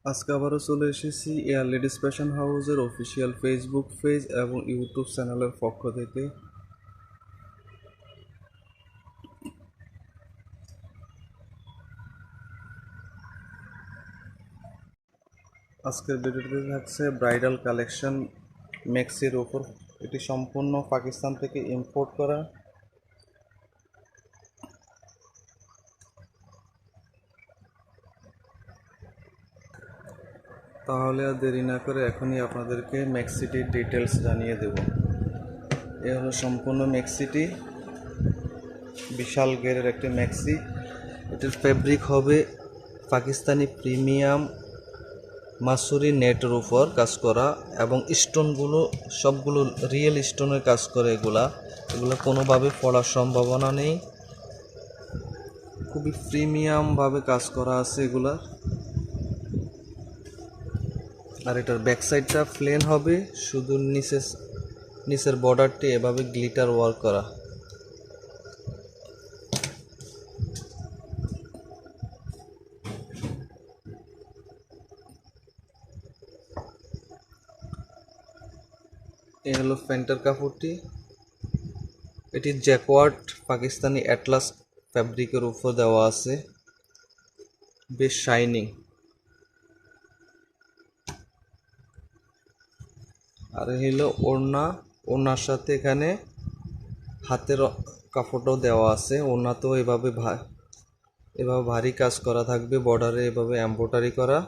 আজকে আবারও চলে এসেছি এয়ার লেডিস ফ্যাশন হাউসের অফিসিয়াল ফেসবুক পেজ এবং ইউটিউব চ্যানেলের পক্ষ থেকে। আজকের ভিডিওতে থাকছে ব্রাইডাল কালেকশন ম্যাক্সির ওপর। এটি সম্পূর্ণ পাকিস্তান থেকে ইম্পোর্ট করা। তাহলে আর দেরি না করে এখনই আপনাদেরকে ম্যাক্সিটির ডিটেলস জানিয়ে দেব। এ হলো সম্পূর্ণ ম্যাক্সিটি, বিশাল গেরের একটি ম্যাক্সি। এটির ফেব্রিক হবে পাকিস্তানি প্রিমিয়াম মাসুরি নেটের উপর কাজ করা, এবং স্টোনগুলো সবগুলো রিয়েল স্টোনের কাজ করে। এগুলো কোনোভাবে পড়ার সম্ভাবনা নেই, খুবই প্রিমিয়ামভাবে কাজ করা আছে এগুলা। আর এটার ব্যাক সাইডটা প্লেন হবে, শুধু নিচের বর্ডারটি এভাবে গ্লিটার ওয়ার্ক করা। এ হলো প্যান্টের কাপড়টি। এটি জ্যাকওয়ার্ড পাকিস্তানি অ্যাটলাস ফ্যাব্রিকের উপর দেওয়া আছে, বেশ শাইনিং। আর হলো ওড়নার সাথে এখানে হাতের কাপড়টাও দেওয়া আছে। ওড়নাতেও এভাবে ভারী কাজ করা থাকবে, বর্ডারে এভাবে এমব্রয়ডারি করা,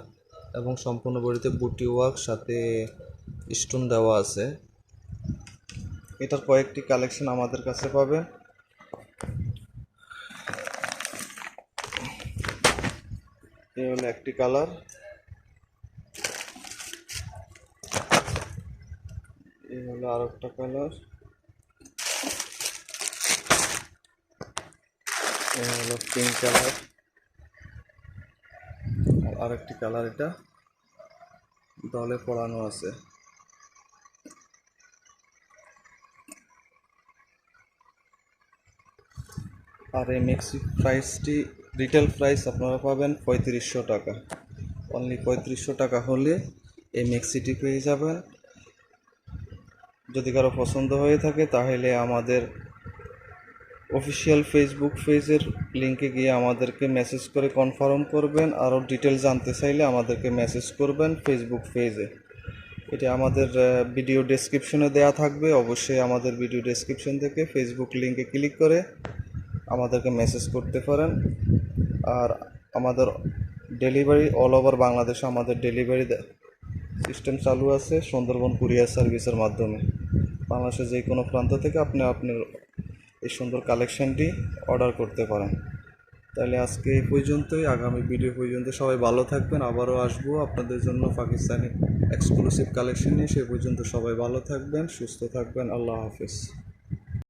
এবং সম্পূর্ণ বডিতে বুটি ওয়ার্ক সাথে স্টোন দেওয়া আছে। এটার কয়েকটি কালেকশন আমাদের কাছে পাবে। এই হলো একটি কালার, এই হলো আর একটা কালার, এই হলো পিঙ্ক কালার, আর একটি কালার এটা ডলে পড়ানো আছে। আর এই ম্যাক্সি প্রাইসটি রিটেল প্রাইস আপনারা পাবেন 3500 টাকা। অনলি 3500 টাকা হলে এই ম্যাক্সিটি পেয়ে যাবেন। যদি কারো পছন্দ হয়ে থাকে তাহলে আমাদের অফিসিয়াল ফেসবুক পেজের লিঙ্কে গিয়ে আমাদেরকে মেসেজ করে কনফার্ম করবেন। আরও ডিটেল জানতে চাইলে আমাদেরকে মেসেজ করবেন ফেসবুক পেজে। এটি আমাদের ভিডিও ডেসক্রিপশনে দেওয়া থাকবে। অবশ্যই আমাদের ভিডিও ডেসক্রিপশন থেকে ফেসবুক লিঙ্কে ক্লিক করে আমাদেরকে মেসেজ করতে পারেন। আর আমাদের ডেলিভারি অল ওভার বাংলাদেশে আমাদের ডেলিভারি সিস্টেম চালু আছে সুন্দরবন কুরিয়ার সার্ভিসের মাধ্যমে। বাংলাদেশের যে কোনো প্রান্ত থেকে আপনি আপনার এই সুন্দর কালেকশনটি অর্ডার করতে পারেন। তাহলে আজকে এই পর্যন্তই, আগামী ভিডিও পর্যন্ত সবাই ভালো থাকবেন। আবারও আসবো আপনাদের জন্য পাকিস্তানি এক্সক্লুসিভ কালেকশন নিয়ে। সে পর্যন্ত সবাই ভালো থাকবেন, সুস্থ থাকবেন। আল্লাহ হাফিজ।